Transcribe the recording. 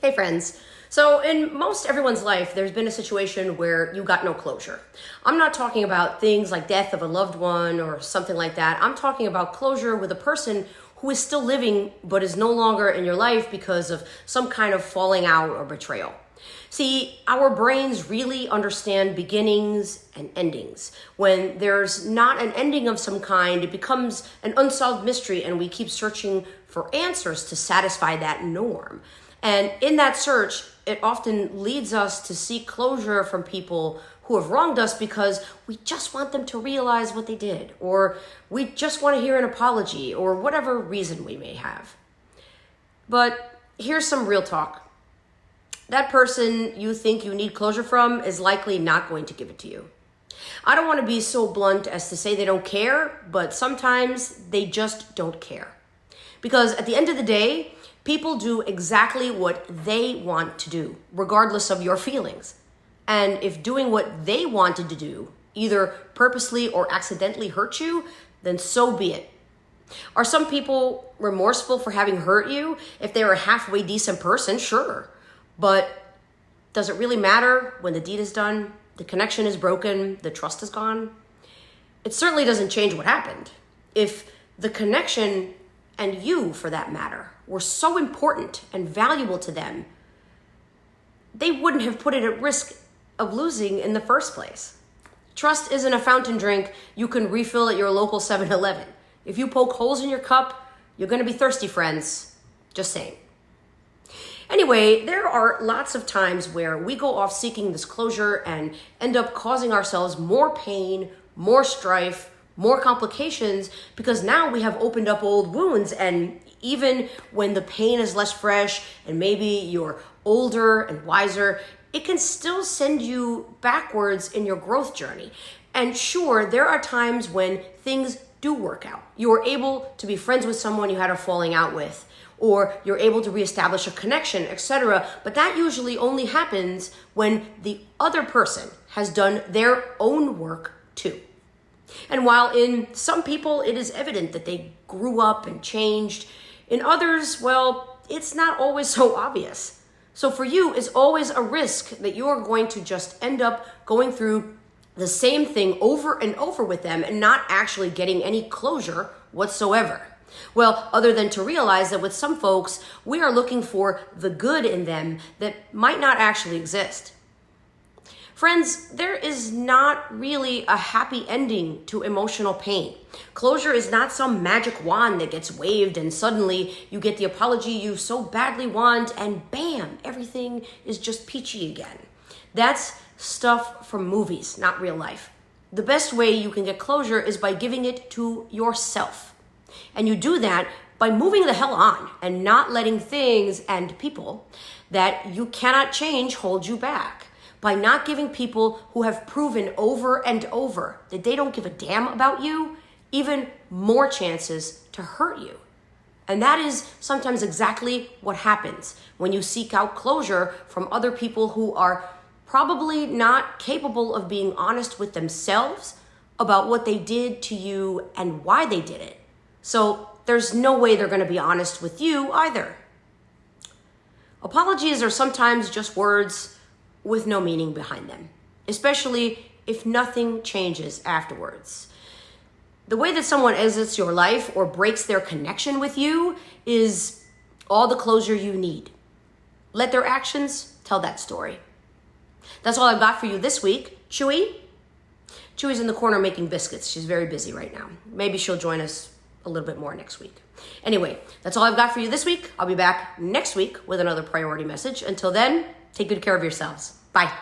Hey friends. So in most everyone's life, there's been a situation where you got no closure. I'm not talking about things like death of a loved one or something like that. I'm talking about closure with a person who is still living but is no longer in your life because of some kind of falling out or betrayal. See, our brains really understand beginnings and endings. When there's not an ending of some kind, it becomes an unsolved mystery and we keep searching for answers to satisfy that norm. And in that search, it often leads us to seek closure from people who have wronged us because we just want them to realize what they did, or we just want to hear an apology, or whatever reason we may have. But here's some real talk. That person you think you need closure from is likely not going to give it to you. I don't want to be so blunt as to say they don't care, but sometimes they just don't care. Because at the end of the day, people do exactly what they want to do, regardless of your feelings. And if doing what they wanted to do, either purposely or accidentally hurt you, then so be it. Are some people remorseful for having hurt you? If they're a halfway decent person, sure. But does it really matter when the deed is done, the connection is broken, the trust is gone? It certainly doesn't change what happened. If the connection, and you for that matter, were so important and valuable to them, they wouldn't have put it at risk of losing in the first place. Trust isn't a fountain drink you can refill at your local 7-Eleven. If you poke holes in your cup, you're going to be thirsty, friends. Just saying. Anyway, there are lots of times where we go off seeking this closure and end up causing ourselves more pain, more strife, more complications, because now we have opened up old wounds. And even when the pain is less fresh and maybe you're older and wiser, it can still send you backwards in your growth journey. And sure, there are times when things do work out. You're able to be friends with someone you had a falling out with, or you're able to reestablish a connection, etc. But that usually only happens when the other person has done their own work too. And while in some people it is evident that they grew up and changed, in others, well, it's not always so obvious. So for you, it's always a risk that you're going to just end up going through the same thing over and over with them and not actually getting any closure whatsoever. Well, other than to realize that with some folks, we are looking for the good in them that might not actually exist. Friends, there is not really a happy ending to emotional pain. Closure is not some magic wand that gets waved and suddenly you get the apology you so badly want and bam, everything is just peachy again. That's stuff from movies, not real life. The best way you can get closure is by giving it to yourself. And you do that by moving the hell on and not letting things and people that you cannot change hold you back. By not giving people who have proven over and over that they don't give a damn about you even more chances to hurt you. And that is sometimes exactly what happens when you seek out closure from other people who are probably not capable of being honest with themselves about what they did to you and why they did it. So there's no way they're going to be honest with you either. Apologies are sometimes just words with no meaning behind them, especially if nothing changes afterwards. The way that someone exits your life or breaks their connection with you is all the closure you need. Let their actions tell that story. That's all I've got for you this week. Chewy's in the corner making biscuits. She's very busy right now. Maybe she'll join us a little bit more next week. Anyway, that's all I've got for you this week. I'll be back next week with another priority message. Until then, take good care of yourselves. Bye.